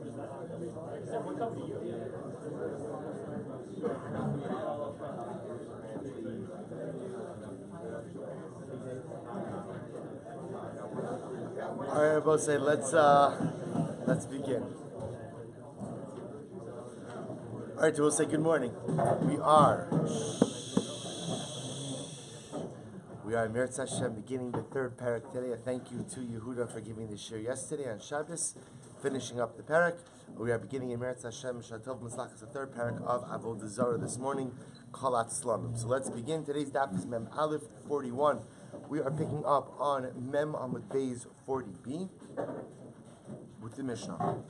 All right, Rabbi say let's begin. All right, we'll say good morning. We are Meretz Hashem beginning the third parak today. I thank you to Yehuda for giving the shir yesterday on Shabbos, finishing up the parak. We are beginning in Meretz Hashem Shatov Mislachas, the third parak of Avoda Zara this morning, Kalat Slamim. So let's begin. Today's daf is Mem Aleph 41. We are picking up on Mem Amud Beis 40b with the Mishnah.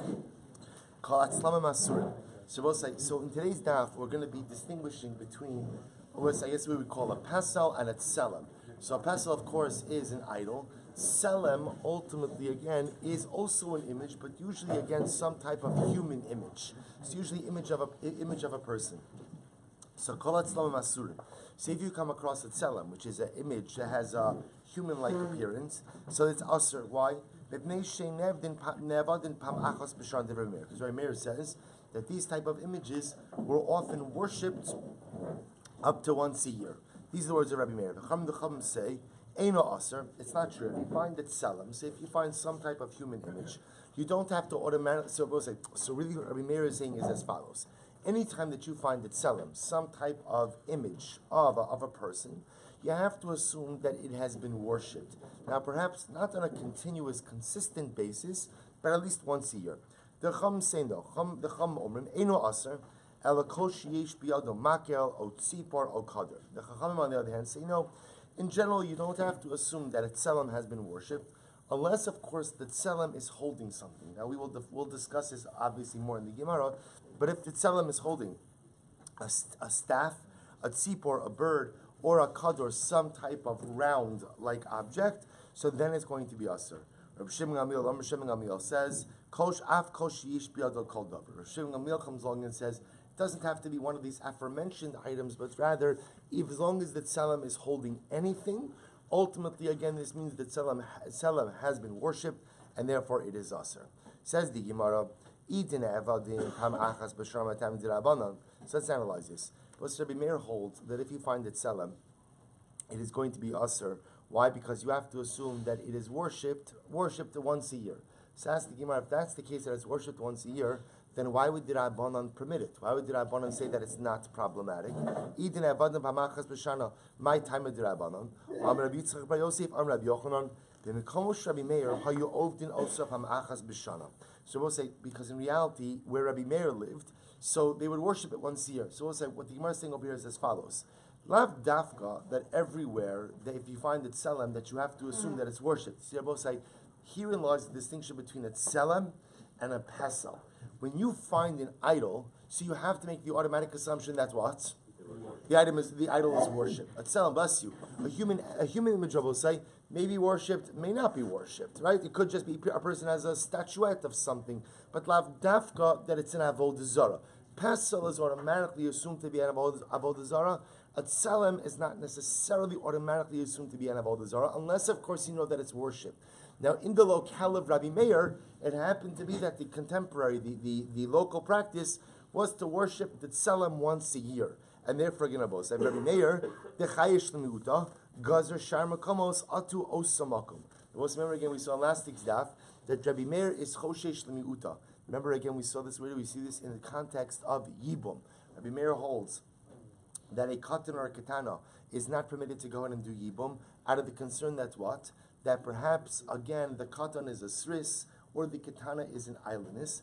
Kalat Slamim Asurim. So in today's daf, we're going to be distinguishing between what I guess we would call a pesel and a tselem. So a pesel, of course, is an idol. Tselem, ultimately, again, is also an image, but usually, again, some type of human image. It's usually image of a person. So kolat tselem asurim. So if you come across a tselem, which is an image that has a human-like appearance, so it's asur. Why? Because Rabbi Meir says that these type of images were often worshipped up to once a year. These are the words of Rabbi Meir. The Chum say, Eino Aser, it's not true. If you find it Selim, say if you find some type of human image, you don't have to automatically, so really what Rabbi Meir is saying is as follows. Anytime that you find it Selim, some type of image of a person, you have to assume that it has been worshipped. Now perhaps not on a continuous, consistent basis, but at least once a year. The Chum say no. The Chum omrim, Eino Aser, the Chachamim, on the other hand, say, in general, you don't have to assume that a tselem has been worshipped, unless, of course, the tselem is holding something. Now, we'll discuss this, obviously, more in the Gemara, but if the tselem is holding a staff, a tzipor, a bird, or a kador, some type of round-like object, so then it's going to be asur. Rabbi Shmuel Silber says, Kosh af kosh yish biyado kol davar. Rabbi Shmuel Silber comes along and says, it doesn't have to be one of these aforementioned items, but rather, as long as the tselem is holding anything, ultimately, again, this means that tselem has been worshipped, and therefore it is asur. Says the Gemara, so let's analyze this. But Rabbi Meir holds that if you find the tselem, it is going to be asur. Why? Because you have to assume that it is worshipped once a year. So ask the Gemara, if that's the case that it's worshipped once a year, then why would the Rabbanan permit it? Why would the Rabbanan say that it's not problematic? My time of the Rabbanan. So we'll say, because in reality, where Rabbi Meir lived, so they would worship it once a year. So we'll say, what the Gemara is saying over here is as follows. Lav dafka, that everywhere, that if you find it tselem, that you have to assume that it's worshipped. So we'll say, herein lies the distinction between a tselem and a pesel. When you find an idol, so you have to make the automatic assumption that what? The idol is worshipped. A tselem, bless you. A human image, will say, may be worshipped, may not be worshipped, right? It could just be a person has a statuette of something, but lav dafka, that it's an avoda zara. Pesel is automatically assumed to be an avoda zara. A tselem is not necessarily automatically assumed to be an avoda zara, unless, of course, you know that it's worshipped. Now, in the locale of Rabbi Meir, it happened to be that the contemporary, the local practice was to worship the tselem once a year. And therefore, again, Rabbi Meir, the chayish l'miuta, gazer shar makomos atu osamakum. Remember again, we saw in last week's daf that Rabbi Meir is choshesh l'miuta. Remember again, we saw this, where we see this in the context of yibum. Rabbi Meir holds that a katan or a katana is not permitted to go in and do yibum out of the concern that what? That perhaps, again, the katan is a sris, or the katana is an islandess,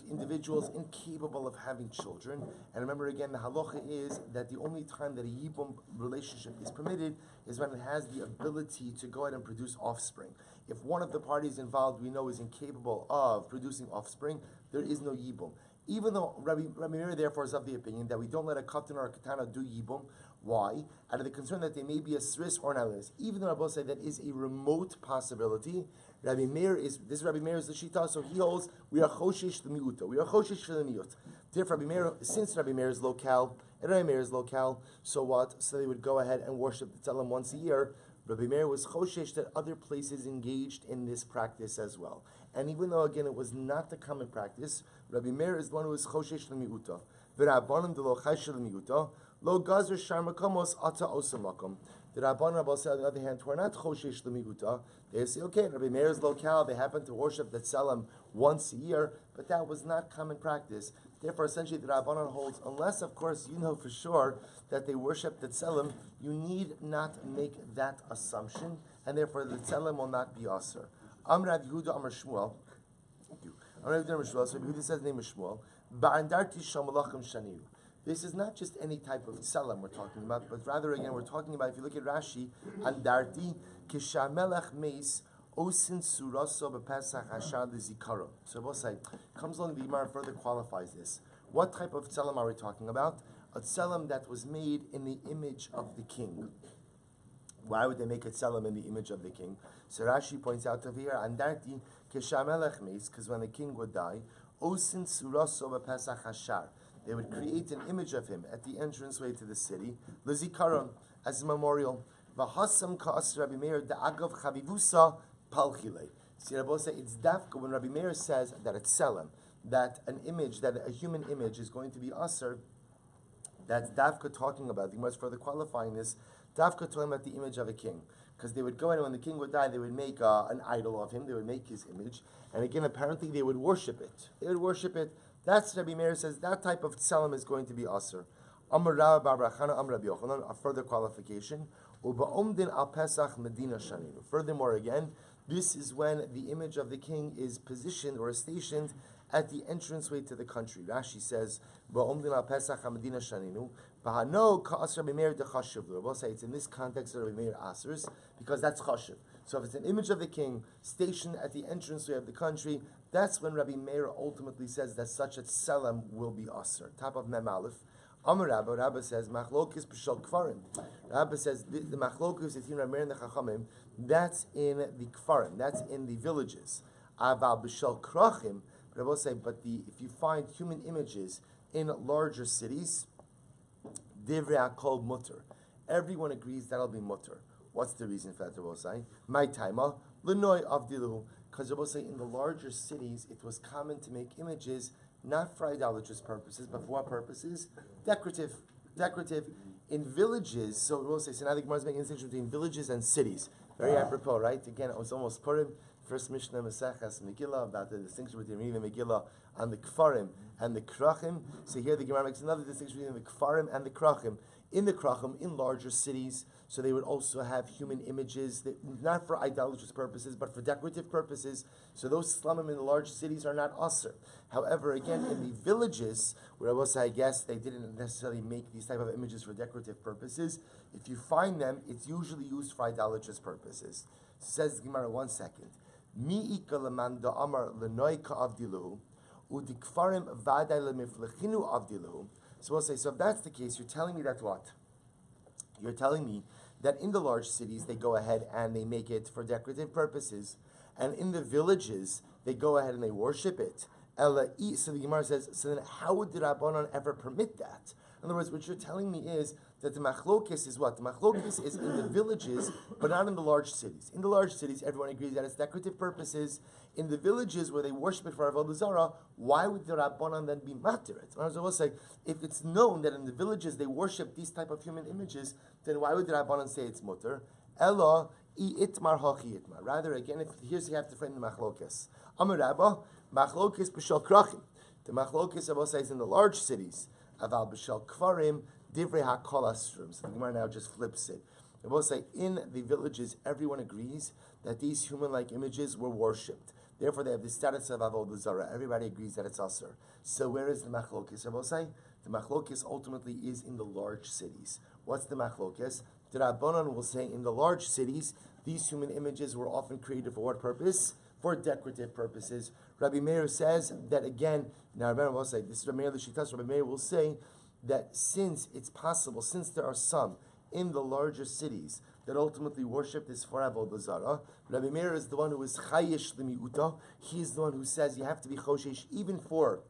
individuals incapable of having children. And remember again, the halacha is that the only time that a yibum relationship is permitted is when it has the ability to go ahead and produce offspring. If one of the parties involved we know is incapable of producing offspring, there is no yibum. Even though Rabbi Meir therefore is of the opinion that we don't let a katan or a katana do yibum. Why? Out of the concern that they may be a sris or an islandess. Even though Rabbi said that is a remote possibility, Rabbi Meir is the shita, so he holds we are choshesh l'miuta. We are choshesh l'miut. Therefore, since Rabbi Meir is locale, so what? So they would go ahead and worship the tzelem once a year. Rabbi Meir was choshesh that other places engaged in this practice as well. And even though, again, it was not the common practice, Rabbi Meir is the one who is choshesh l'mi'uta. V'rabbanim de lo chaysh l'mi'uta, lo gazer shar makomos ata osam makom. The Rabban Rabbi say, on the other hand, who are not choshesh l'mi'uta, they say, okay, Rabbi Meir's locale, they happen to worship the Tselem once a year, but that was not common practice. Therefore, essentially, the Rabbanon holds, unless, of course, you know for sure that they worship the Tselem, you need not make that assumption, and therefore the Tselem will not be Aser. Amr Rav Yehuda Amr Shmuel. Thank you. Amr Rav Yehuda Amr Shmuel. So Yehuda says the name is Shmuel. Ba'andarti shamalachim shaniu. This is not just any type of tselem we're talking about, but rather again we're talking about. If you look at Rashi, andarti kishamelach meis osin suraso bepesach hashad zikaron. So both say comes along the Gemara further qualifies this. What type of tselem are we talking about? A tselem that was made in the image of the king. Why would they make a tselem in the image of the king? So Rashi points out over here, andarti kishamelach meis, because when the king would die, osin suraso bepesach hashar. They would create an image of him at the entranceway to the city, l'zikaron, as a memorial. V'hasam ka'as Rabbi Meir da'agav chavivusa palchile. See, Rabbi say it's dafka when Rabbi Meir says that it's tselem, that an image, that a human image is going to be aser. That's dafka talking about. The Gemara is further qualifying this. Dafka talking about the image of a king, because they would go in when the king would die, they would make an idol of him. They would make his image, and again, apparently, they would worship it. They would worship it. That's Rabbi Meir says that type of tselem is going to be aser. Amar Rabbi Bar Chana, Amar Rabbi Yochanan, a further qualification. Ubaomdin al Pesach Medina Shaninu. Furthermore, again, this is when the image of the king is positioned or stationed at the entranceway to the country. Rashi says, Ubaomdin al Pesach Medina Shaninu. Bahano ka'as Rabbi Meir de chashiv. We'll say it's in this context that Rabbi Meir asers because that's chashiv. So if it's an image of the king stationed at the entranceway of the country, that's when Rabbi Meir ultimately says that such a tselem will be aser. Top of Mem Aleph. Amar Rabba says, Machlokis b'shal kfarim. Rabba says, the machlokis between Rabbi Meir and the Chachamim, that's in the kfarim, that's in the villages. Aval b'shal krachim, Rabba say, but if you find human images in larger cities, divrei hakol mutter. Everyone agrees that'll be mutter. What's the reason for that, Rabbi say? My taima, l'noi avdilu. Because Rabbi say in the larger cities, it was common to make images not for idolatrous purposes, but for what purposes? Decorative. In villages, so Rabbi say, so now the Gemara is making a distinction between villages and cities. Very apropos, right? Again, it was almost Purim. First Mishnah Maseches Megillah about the distinction between reading the Megillah on the Kfarim and the Krachim. So here the Gemara makes another distinction between the Kfarim and the Krachim. In the Krachim, in larger cities, so they would also have human images, that, not for idolatrous purposes, but for decorative purposes. So those slumim in the large cities are not aser. However, again, in the villages, where I guess they didn't necessarily make these type of images for decorative purposes, if you find them, it's usually used for idolatrous purposes. Says the Gemara, 1 second. Mi'ika lemanda amar lenoi ka'avdiluhu, udikfarim vaday lemiflechinu avdiluhu. So we'll say, so if that's the case, you're telling me that what? You're telling me that in the large cities, they go ahead and they make it for decorative purposes, and in the villages, they go ahead and they worship it. So the Gemara says, so then how would the Rabbanon ever permit that? In other words, what you're telling me is that the machlokis is what? The machlokis is in the villages, but not in the large cities. In the large cities, everyone agrees that it's decorative purposes. In the villages where they worship it for Avoda Zara, why would the Rabbanon then be matir it? I will say, if it's known that in the villages they worship these type of human images, then why would the Rabbanon say it's mutter? Ella I itmar hachi itmar. Rather, again, here's you have to frame the machlokis. Amar Rabba, machlokis b'shal krachim. The machlokis I will say is in the large cities. Aval b'shal kfarim divrei hakol asrum. So the Gemara now just flips it. I will say in the villages, everyone agrees that these human-like images were worshipped. Therefore, they have the status of Avoda Zara. Everybody agrees that it's aser. So where is the machlokis? I will say the machlokis ultimately is in the large cities. What's the machlokis? The Rabbanon will say in the large cities, these human images were often created for what purpose? For decorative purposes. Rabbi Meir says that again. Now Rabbi Meir will say this is Rabbi Meir the Shitas. Rabbi Meir will say that since it's possible, since there are some in the larger cities that ultimately worship this for Avoda Zara, Rabbi Meir is the one who is chayish l'miuta. He is the one who says you have to be choshesh even for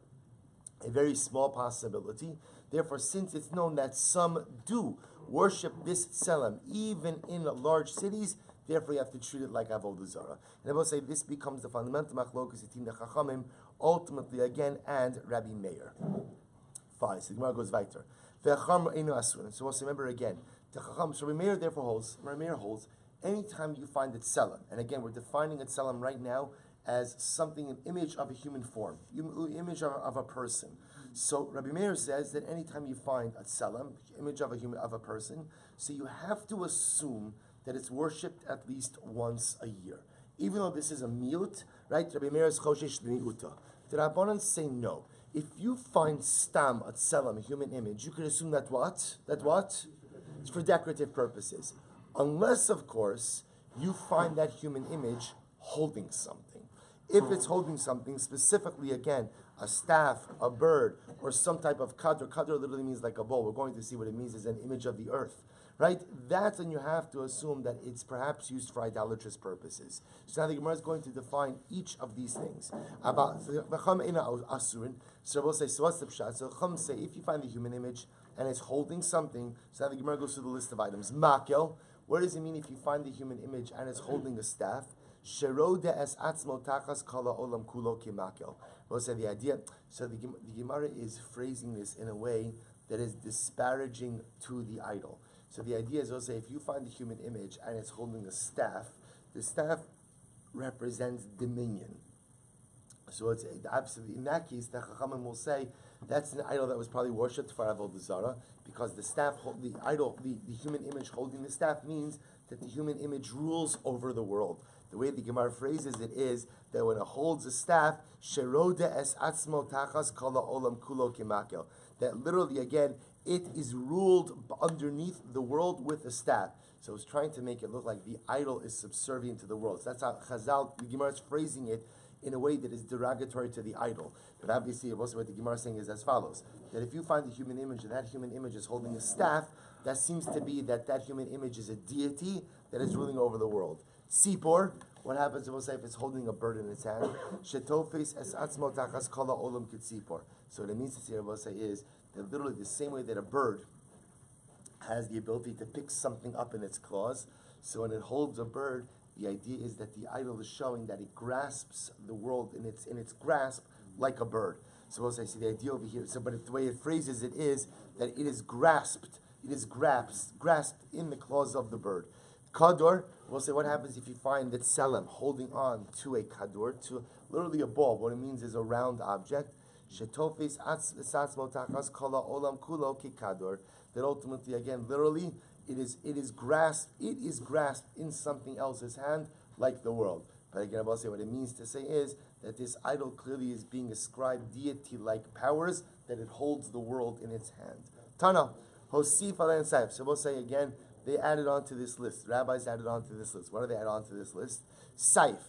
a very small possibility. Therefore, since it's known that some do worship this tselem even in large cities, Therefore, you have to treat it like Avoda Zara. And I will say this becomes the fundamental machlokus between the Chachamim, ultimately again, and Rabbi Meir. Fine. So the Gemara goes weiter. So we'll remember again. The Chacham, so Rabbi Meir therefore holds. Rabbi Meir holds. Anytime you find it tselem, and again we're defining it tselem right now as something, an image of a human form, image of a person. So Rabbi Meir says that anytime you find a tselem, image of a person, so you have to assume that it's worshipped at least once a year, even though this is a miut, right? Rabbi Meir is choshesh b'miuta. The Rabbanan say no. If you find stam a tselem, a human image, you can assume that what? It's for decorative purposes. Unless, of course, you find that human image holding something. If it's holding something, specifically, again, a staff, a bird, or some type of kadr. Kadr literally means like a bowl. We're going to see what it means as an image of the earth. Right? That's when you have to assume that it's perhaps used for idolatrous purposes. So now the Gemara is going to define each of these things. About asurin. So we'll say, so what's the pshat? So Chum say, if you find the human image and it's holding something, so now the Gemara goes through the list of items. Makel. What does it mean if you find the human image and it's holding a staff? Sheroda es atzmo tachas kala olam kulo kimakel. We'll say the idea. So the Gemara is phrasing this in a way that is disparaging to the idol. So the idea is also, if you find the human image and it's holding a staff, the staff represents dominion. So it's absolutely, in that case, the Chachamim will say that's an idol that was probably worshipped for Avoda Zara, because the staff, the idol, the human image holding the staff means that the human image rules over the world. The way the Gemara phrases it is that when it holds a staff, sheroda es atzmo tachas kala olam kulo kimakel. That literally, again, it is ruled underneath the world with a staff. So it's trying to make it look like the idol is subservient to the world. So that's how Chazal, the Gemara is phrasing it in a way that is derogatory to the idol. But obviously, also what the Gemara is saying is as follows: that if you find the human image and that human image is holding a staff, that seems to be that human image is a deity that is ruling over the world. Sipor, what happens, we'll say, if it's holding a bird in its hand? Shetofes es atzmo tachas kala olam kitzipor. So what it means to say, we'll say, is that literally the same way that a bird has the ability to pick something up in its claws, so when it holds a bird, the idea is that the idol is showing that it grasps the world in its grasp like a bird. So we'll say, see the idea over here. So, but the way it phrases it is that it is grasped. It is grasped in the claws of the bird. Kador, we'll say, what happens if you find that Selem holding on to a kador, to literally a ball? What it means is a round object. Shetofis atzmo tachas kala olam kulo ki kador. That ultimately, again, literally, it is grasped in something else's hand, like the world. But again, I will say what it means to say is that this idol clearly is being ascribed deity-like powers, that it holds the world in its hand. Tana, Hosif Alan Saif. So we'll say again, they added on to this list. Rabbis added on to this list. What do they add on to this list? Saif,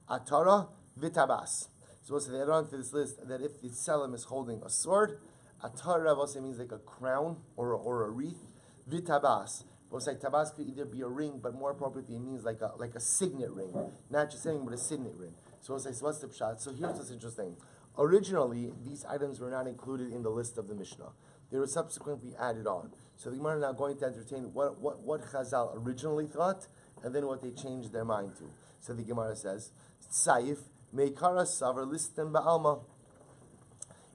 Atara, Vitabas. So we'll say they add on to this list that if the Tselem is holding a sword, Atara also means like a crown or a wreath. Vitabas. We'll say tabas could either be a ring, but more appropriately it means like a signet ring. Not just anything, but a signet ring. So we'll say, so what's the pshat? So here's what's interesting. Originally, these items were not included in the list of the Mishnah. They were subsequently added on. So the Gemara is now going to entertain what Chazal originally thought, and then what they changed their mind to. So the Gemara says, Saif, Meikara Savar Listem Ba'alma.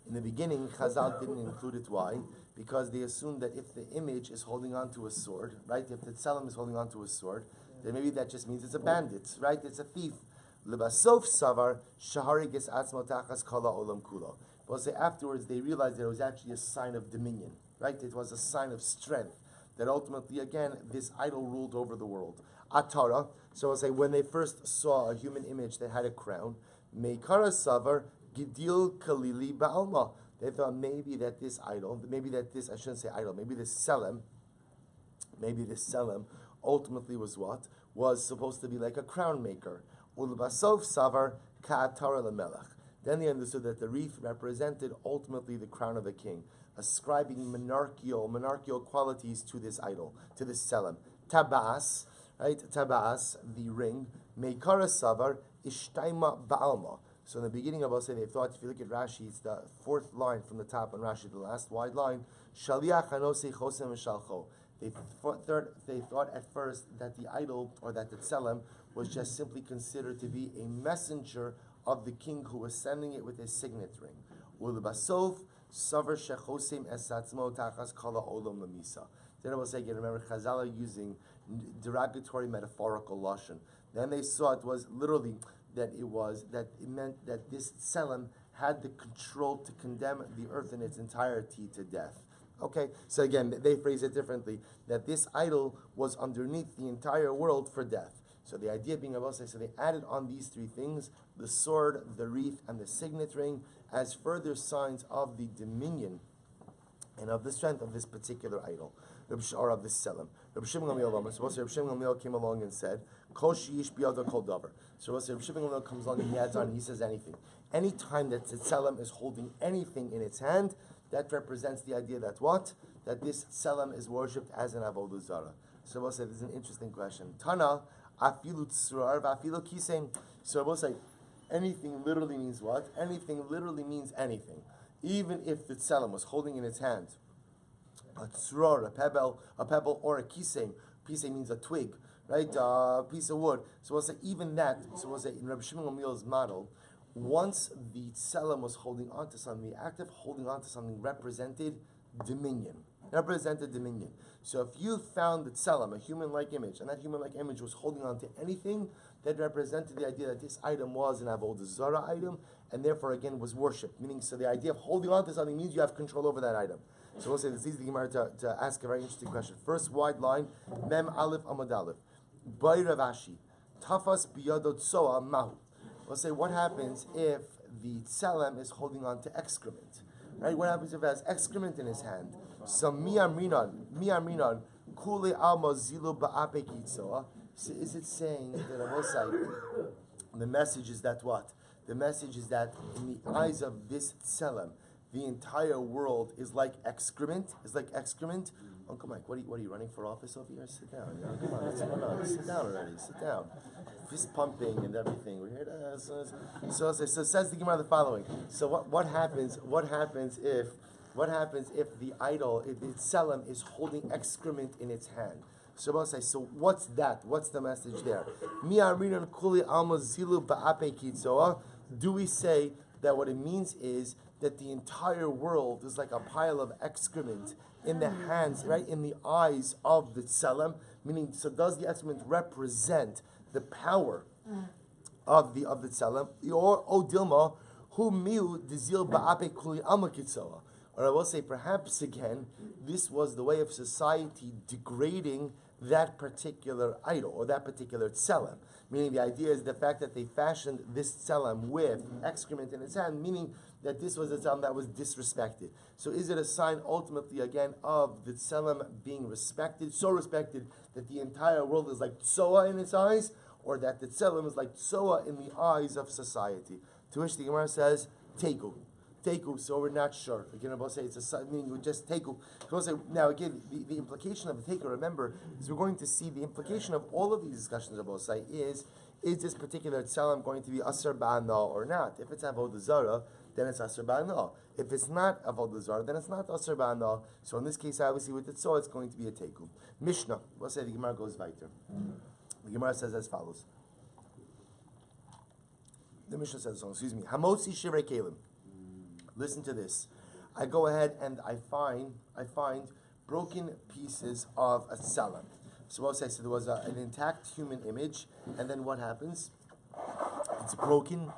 In the beginning, Chazal didn't include it. Why? Because they assumed that if the image is holding on to a sword, right? If the tselem is holding on to a sword, then maybe that just means it's a bandit, right? It's a thief. Lebasof savar shahariges atzmo tachas kala olam kulo. But say afterwards they realized that it was actually a sign of dominion, right? It was a sign of strength, that ultimately, again, this idol ruled over the world. Atara, so I'll say when they first saw a human image that had a crown, meikara savar gidil kalili ba'alma. They thought maybe that this idol, maybe this selem ultimately was what? Was supposed to be like a crown maker. Ulbasov savar ka'atara lemelech. Then they understood that the wreath represented ultimately the crown of a king, ascribing monarchical qualities to this idol, to this selem. Tabas, right? Tabas, the ring. Meikara savar ishtaima ba'alma. So in the beginning of us, they thought, if you look at Rashi, it's the fourth line from the top on Rashi, the last wide line. Shaliach hanosei chosem v'shalcho. They thought at first that the idol or that the tselem was just simply considered to be a messenger of the king who was sending it with his signet ring. Ulubasov savar shechosim esatzmo tachas kala olam lamisa. Then I will say again, remember Chazal are using derogatory metaphorical lashon. Then they saw it was literally that it meant that this tselem had the control to condemn the earth in its entirety to death. Okay, so again, they phrase it differently, that this idol was underneath the entire world for death. So the idea being about, so they added on these three things, the sword, the wreath, and the signet ring, as further signs of the dominion and of the strength of this particular idol, or of this tselem. Rabbi Shmuel Silber came along and said, Kol sheyish biyado kol davar. So Rabbi Shmuel comes along and he adds on, he says anything. Any time that the tselem is holding anything in its hand, that represents the idea that what? That this tselem is worshipped as an Avoda Zara. So Rabbi said, this is an interesting question. Tana, afilu tzrar, afilu kisem. So Rabbi said, anything literally means what? Anything literally means anything. Even if the tselem was holding in its hand a tzrar, a pebble, or a kisem. Kisem means a twig, right? A piece of wood. So we'll say even that. So we'll say in Rabbi Shmuel's model, once the tselem was holding on to something, the act of holding on to something represented dominion. So if you found the tselem, a human-like image, and that human-like image was holding on to anything, that represented the idea that this item was an Avoda Zara item, and therefore again was worshipped. Meaning, so the idea of holding on to something means you have control over that item. So we'll say this is the Gemara to ask a very interesting question. First wide line, Mem Aleph Amud Aleph. Bay Ravashi, Tafas Biyadot Soa Mahu. We'll say what happens if the tselem is holding on to excrement, right? What happens if it has excrement in his hand? So mi'amrinan, kule alma zilu ba'ape kitzoa. So is it saying that Avosai, the message is that what? The message is that in the eyes of this tselem, the entire world is like excrement. Uncle Mike, what are you running for office over here? Sit down. Come on, what's going on? Sit down already. Sit down. Fist pumping and everything. We're here to. So says the Gemara the following. So what happens? What happens if the idol, if the tselem is holding excrement in its hand? So we'll say, so what's that? What's the message there? Do we say that what it means is that the entire world is like a pile of excrement in the hands, right, in the eyes of the tselem? Meaning, so does the excrement represent the power of the tselem? Or Dilma, who miu dizil ba'ape kuli amakitzoa? Or I will say, perhaps again, this was the way of society degrading that particular idol or that particular tselem. Meaning the idea is the fact that they fashioned this tselem with excrement in its hand, meaning that this was a tselem that was disrespected. So is it a sign ultimately again of the tselem being respected, so respected that the entire world is like tsoa in its eyes, or that the tselem is like tsoa in the eyes of society? To which the Gemara says, teku. So we're not sure. Again, we'll say it's a meaning we just teku. We'll say now again the implication of the teku. Remember, is we're going to see the implication of all of these discussions of say is this particular tselem going to be asar ba'ana or not? If it's avodah zara, then it's asar ba'ana. If it's not avodah zara, then it's not asar ba'ana. So in this case, obviously with it, so it's going to be a teku. Mishnah. We'll say the Gemara goes weiter. The Gemara says as follows. The Mishnah says so. Excuse me. Hamotzi shirei kelim. Listen to this. I go ahead and I find broken pieces of a tselem. So what I said, there was an intact human image, and then what happens? It's broken.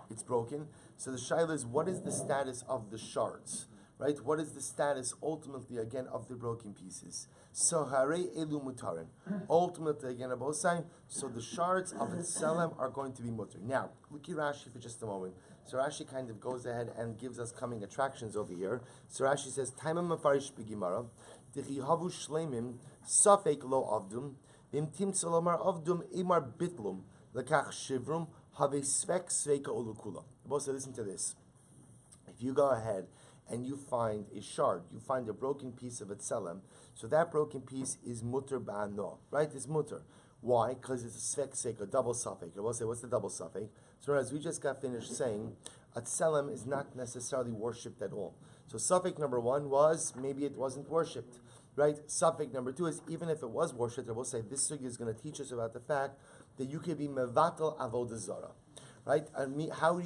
So the shaila is, what is the status of the shards? Right? What is the status ultimately again of the broken pieces? So hare elu mutarin. Ultimately again about saying, so the shards of a tselem are going to be mutar. Now, look at Rashi for just a moment. So Rashi kind of goes ahead and gives us coming attractions over here. So Rashi says, Taimam mafarish b'gimara, Dechihavu shleimim, safek lo avdum, Vimtim salomar avdum imar bitlum, Lekach shivrum, have svek sveka ulukula. So listen to this. If you go ahead and you find a shard, you find a broken piece of a tselem, so that broken piece is mutter ba'ano, right? It's mutter. Why? Because it's a svek sek, a double suffix. I will say, what's the double suffix? So as we just got finished saying, a tselem is not necessarily worshipped at all. So suffix number one was, maybe it wasn't worshipped. right? Suffix number 2 is even if it was worshipped, I will say this sugi is going to teach us about the fact that you can be mevatel avoda zara, right? And how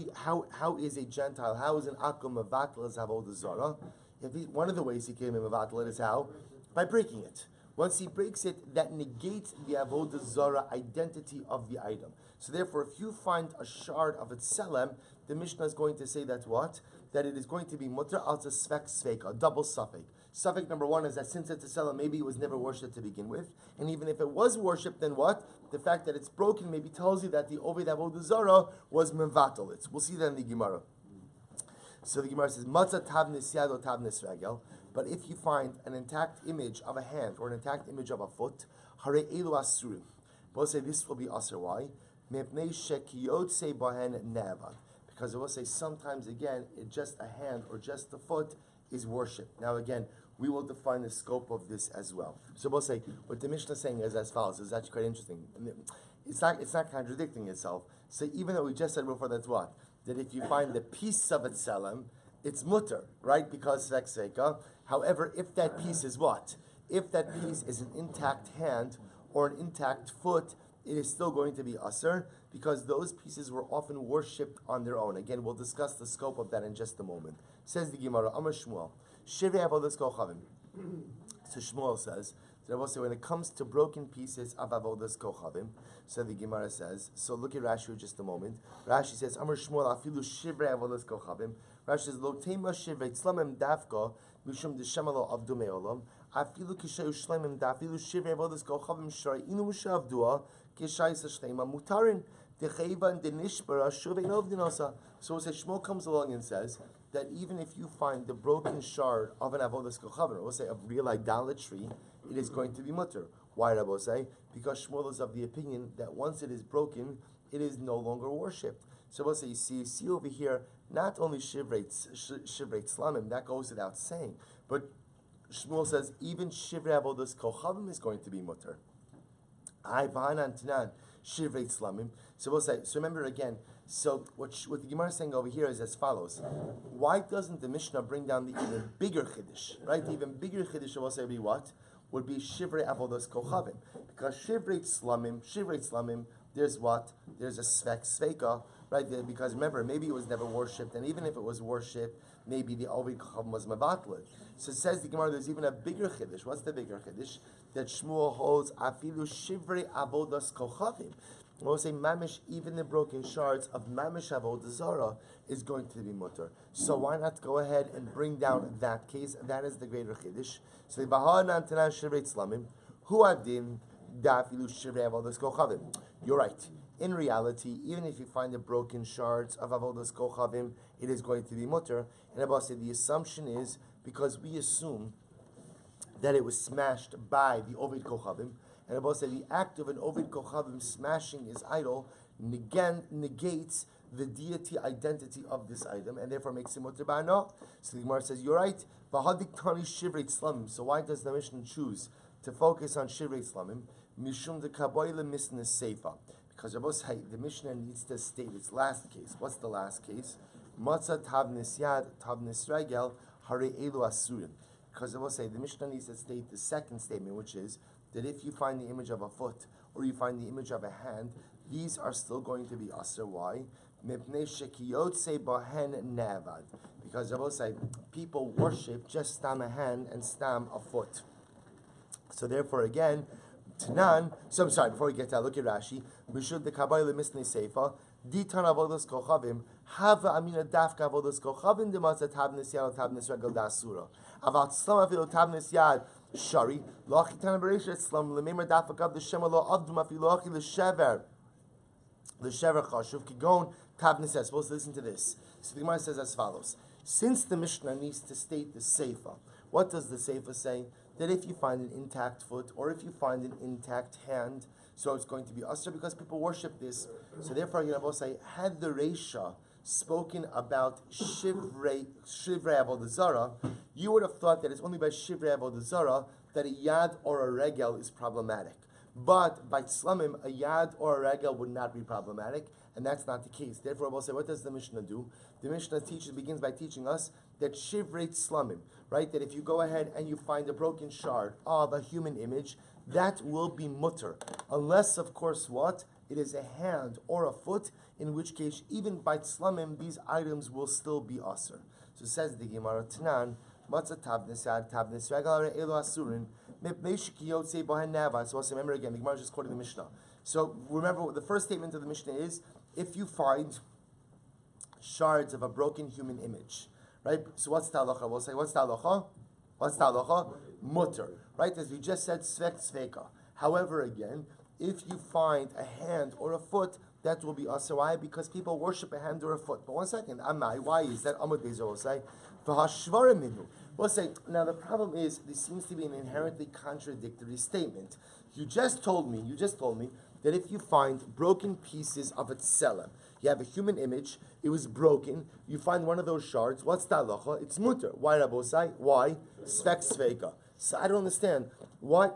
is a Gentile? How is an akum mevatel as avoda zara? One of the ways he can be mevatel it is how by breaking it. Once he breaks it, that negates the avoda zara identity of the item. So therefore, if you find a shard of its selem, the Mishnah is going to say that what? That it is going to be mutter al svek sveik, a double suffix. Suffix number 1 is that since it's a selem, maybe it was never worshipped to begin with, and even if it was worshipped, then what? The fact that it's broken maybe tells you that the oved avoda zara was mevatel. We'll see that in the Gemara. So the Gemara says, Matzah tavnis yad or tavnis regel. But if you find an intact image of a hand or an intact image of a foot, hare elu asurim. We'll say this will be asur. Why? Mepnei shekiyotse bahen nevad. Because it will say sometimes again, just a hand or just a foot is worship. Now again, we will define the scope of this as well. So we'll say what the Mishnah is saying is as follows. It's actually quite interesting. It's not contradicting itself. So even though we just said before that's what? That if you find the piece of its selem, it's mutter, right? Because svek. However, if that piece is what? If that piece is an intact hand or an intact foot, it is still going to be asur because those pieces were often worshipped on their own. Again, we'll discuss the scope of that in just a moment. Says the Gemara, Amar Shmuel, Shivrei avodas kochavim. So Shmuel says, that will say when it comes to broken pieces of avodas kochavim, so the Gemara says, so look at Rashi for just a moment. Rashi says, Amar Shmuel, afilu shivrei avodas kochavim. Rashi says, Lo tema shivrei tzlamim davka, mishum deshamalo avdu me'olam, afilu kishayu shlemim dafilu shivrei avodas kochavim shari inu mushavdua, kishay sashlema mutarin, decheva and denishbara shuvei novdinosa. So Shmuel comes along and says, that even if you find the broken shard of an avodas kochavim, we'll say of real idolatry, it is going to be mutter. Why, Rabbi say? Because Shmuel is of the opinion that once it is broken, it is no longer worshipped. So we'll say, you see over here, not only shivrei tzlamim, that goes without saying, but Shmuel says even shivrei avodas kochavim is going to be mutter. I v'hanan tanan shivrei tzlamim. So we'll say, so remember again, so what the Gemara is saying over here is as follows. Why doesn't the Mishnah bring down the even bigger chiddush? Right? The even bigger chiddush will say be what? Would be shivrei avodas kochavim. Because shivrei tzlamim, there's what? There's a sveka, right? Because remember, maybe it was never worshipped, and even if it was worshipped, maybe the oved kochavim was mevatled. So it says the Gemara, there's even a bigger chiddush. What's the bigger chiddush? That Shmuel holds afilu shivrei avodas kochavim. We'll say mamish, even the broken shards of mamish avodah zara is going to be mutter. So why not go ahead and bring down that case? That is the greater chiddush. So v'ha'anan tanan shivrei tzlamim hu adin dafilu shivrei avodas kochavim. You're right. In reality, even if you find the broken shards of avodas kochavim, it is going to be mutter. And Abba said the assumption is because we assume that it was smashed by the oved kochavim. And Abba said the act of an oved kochavim smashing his idol negates the deity identity of this item, and therefore makes him mutter ba'ano. So the Gemara says, you're right. V'hadiktani shivrei tzlamim. So why does the Mishnah choose to focus on shivrei tzlamim? Mishum de kaboyle misnes seifa. Because Abba said the Mishnah needs to state its last case. What's the last case? Matzah tavnis yad, tavnis regel, hare elu asurim. Because Abba said the Mishnah needs to state the second statement, which is that if you find the image of a foot or you find the image of a hand, these are still going to be asur. Why? Because Rabbi said people worship just stam a hand and stam a foot. So therefore, again, Tanan. So I'm sorry. Before we get to that, look at Rashi. Mishud the Kabbalah Misnei Seifa. Ditan avodas kochavim. Have amina dafka avodas kochavim. Demasat tabnis yad tabnis regel dasura. Avat slam afilo tabnis yad. Shari, Lachitan Beresha Islam, Lememar Dafakav, the Shemalo Abdum Afilochi, the Shever Chashuv, Kigon, Tavnis. Supposed to listen to this. So the Gemara says as follows. Since the Mishnah needs to state the Seifa, what does the Seifa say? That if you find an intact foot or if you find an intact hand, so it's going to be asur because people worship this. So therefore, you know, say, had the Reisha spoken about Shivrei Avodah Zara, you would have thought that it's only by Shivrei Avodah Zara that a Yad or a Regel is problematic. But by Tzlamim, a Yad or a Regel would not be problematic. and that's not the case. Therefore, we'll say, what does the Mishnah do? The Mishnah begins by teaching us that shivreit slamim, right? That if you go ahead and you find a broken shard of a human image, that will be mutter, unless, of course, what? It is a hand or a foot, in which case, even by tzlamim, these items will still be asur. So says the Gemara, Tanan, matzah tavnis, regal elo asurin, mipnei shekiyotze bohen nava. So also remember again, the Gemara is just quoting the Mishnah. So remember, the first statement of the Mishnah is, if you find shards of a broken human image, right? So what's the halacha? We'll say, what's the halacha? What's the halacha? Mutter, right? As we just said, svek sveka. However, again, if you find a hand or a foot, that will be asur. Why? Because people worship a hand or a foot. But one second, amai, why is that? Amud Bezer will say, v'hashvarim minhu. We'll say, now the problem is, this seems to be an inherently contradictory statement. You just told me that if you find broken pieces of a tselem, you have a human image, it was broken, you find one of those shards, what's the halacha? It's mutter. Why, Rabbosai? Why? Svek sveka. So I don't understand. Why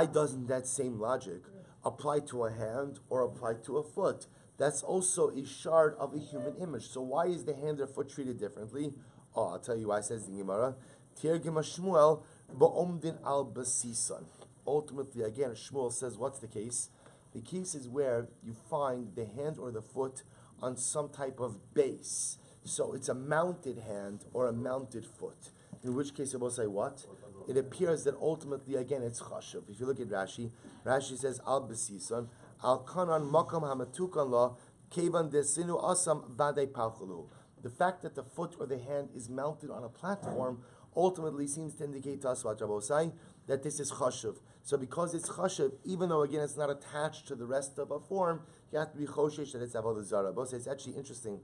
doesn't that same logic apply to a hand or apply to a foot? That's also a shard of a human image. So why is the hand or foot treated differently? Oh, I'll tell you why, says the Gemara. Tirgim Shmuel ba'omdin al basisan. Ultimately, again, Shmuel says, what's the case? The case is where you find the hand or the foot on some type of base. So it's a mounted hand or a mounted foot. In which case it will say what? It appears that ultimately, again, it's chashuv. If you look at Rashi, Rashi says, al b'sison, al kanan makam hamatukan la, kevan desinu asam vadei palchulu. The fact that the foot or the hand is mounted on a platform ultimately seems to indicate to us, what Rabbosai, that this is chashuv. So because it's chashuv, even though, again, it's not attached to the rest of a form, you have to be choshesh that it's avodah zara. But it's actually interesting.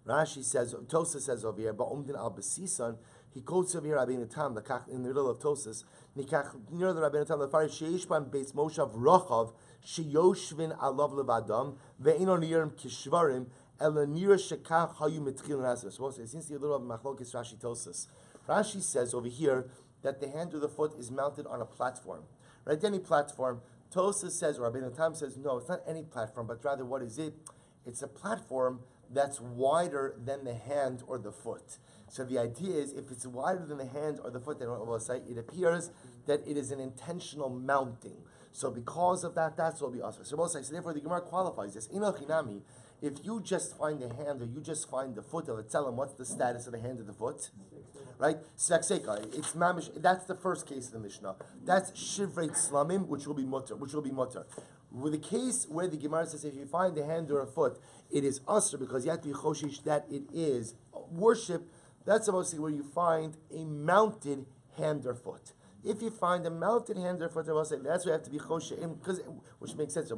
Rashi says, Tosa says over here, ba'omdin al b'sisan, he quotes over here Rabbi Tam, in the middle of Tosas, near the Rabbi Tam, the far sheish ban beis moshav rochav, sheyoshvin alav levadam, ve'ino nirim kishvarim, ela nira shekach hayu mitchil nasir. So it seems to be a little of machlokes Rashi Tosas. Rashi says over here that the hand or the foot is mounted on a platform. Right? Any platform. Tosas says, or Rabbi Tam says, no, it's not any platform, but rather what is it? It's a platform that's wider than the hand or the foot. So the idea is, if it's wider than the hand or the foot, then it appears that it is an intentional mounting. So because of that, that's what we ask. So therefore the Gemara qualifies this. Inochinami, if you just find the hand or you just find the foot of a tzelem, what's the status of the hand or the foot? Right? Svekseka. It's mamish. That's the first case of the Mishnah. That's shivreit slamim, which will be mutter. With the case where the Gemara says if you find the hand or a foot, it is usher because you have to be choshish that it is worship. That's obviously where you find a mounted hand or foot. If you find a mounted hand or foot, that's where you have to be choshish, which makes sense.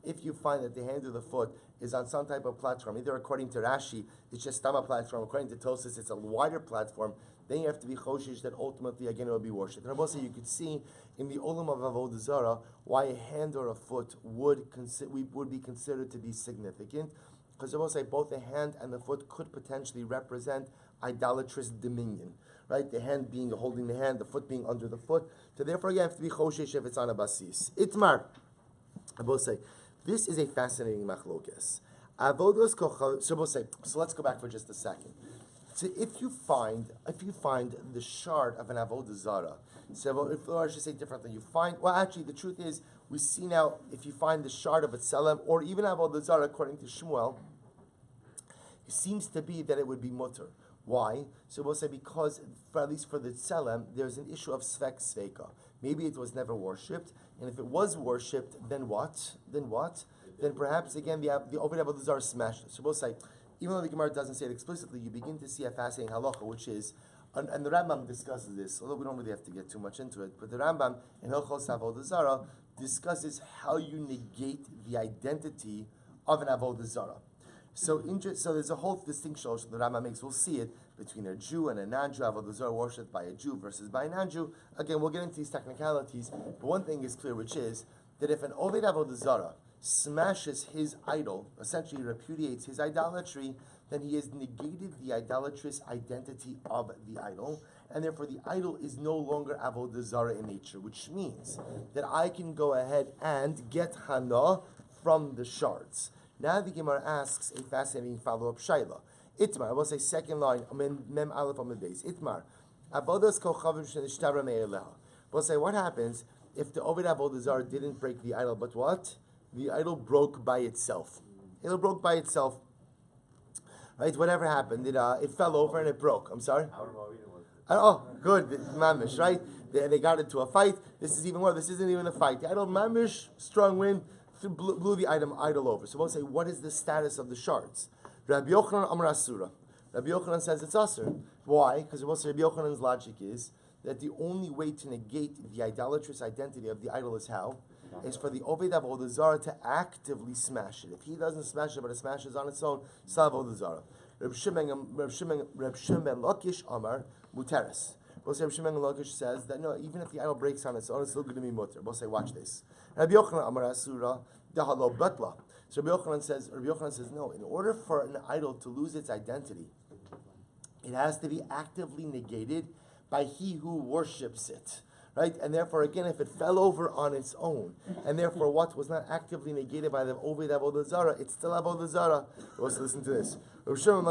If you find that the hand or the foot is on some type of platform, either according to Rashi, it's just a platform, according to Tosas, it's a wider platform, then you have to be choshish that ultimately, again, it will be worshipped. And also you could see in the olam of Avoda Zara why a hand or a foot would be considered to be significant, because I will say both the hand and the foot could potentially represent idolatrous dominion, right? The hand being holding the hand, the foot being under the foot. So therefore you have to be choshish if it's on a basis. Itmar, I will say, this is a fascinating machlokes. Avodos kochal. So let's go back for just a second. So if you find the shard of an avodah zara, or I should say differently, the truth is, we see now, if you find the shard of a tzelem, or even avodah zara, according to Shmuel, it seems to be that it would be mutter. Why? So we'll say because, at least for the tzelem, there's an issue of svek sveka. Maybe it was never worshipped, and if it was worshipped, then what? Then perhaps again the avodah zara smashed. So we'll say, even though the Gemara doesn't say it explicitly, you begin to see a fascinating halacha, which is, and the Rambam discusses this, although we don't really have to get too much into it, but the Rambam in Hilchos Avoda Zara discusses how you negate the identity of an Avoda Zara. So there's a whole distinction also the Rambam makes. We'll see it between a Jew and a non-Jew, Avodah Zara worshipped by a Jew versus by a non-Jew. Again, we'll get into these technicalities, but one thing is clear, which is that if an Oved Avodah Zara smashes his idol, essentially repudiates his idolatry, then he has negated the idolatrous identity of the idol, and therefore the idol is no longer avodah zara in nature, which means that I can go ahead and get hana from the shards. Now the Gemara asks a fascinating follow-up shaila. Itmar, I will say second line, Mem Aleph on the base. Itmar, Avoda's kochavim shenishtabra me'eleha. We'll say, what happens if the Ovid Avodah Zara didn't break the idol, but what? The idol broke by itself. It broke by itself. Right? Whatever happened, it fell over and it broke. I'm sorry? Oh, good. Mamish, right? They got into a fight. This is even more. This isn't even a fight. The idol, Mamish, strong wind, blew the idol over. So we'll say, what is the status of the shards? Rabbi Yochanan Amar Asura. Rabbi Yochanan says it's Asur. Why? Because we'll say Rabbi Yochanan's logic is that the only way to negate the idolatrous identity of the idol is how? Is for the Oved Avodah Zara to actively smash it. If he doesn't smash it, but it smashes on its own, it's not Avodah Zara. Reb Shimon ben Lakish Amar Muteres. We'll say Reb Shimon ben Lakish says that no, even if the idol breaks on its own, it's still going to be mutter. We'll say, watch this. Rabbi Yochanan Amar Asura Dahalo Batla. So Rabbi Yochanan says, no, in order for an idol to lose its identity, it has to be actively negated by he who worships it. Right? And therefore, again, if it fell over on its own, and therefore what was not actively negated by the Oved Avodah Zara, it's still Avodah Zara. Let's listen to this. Listen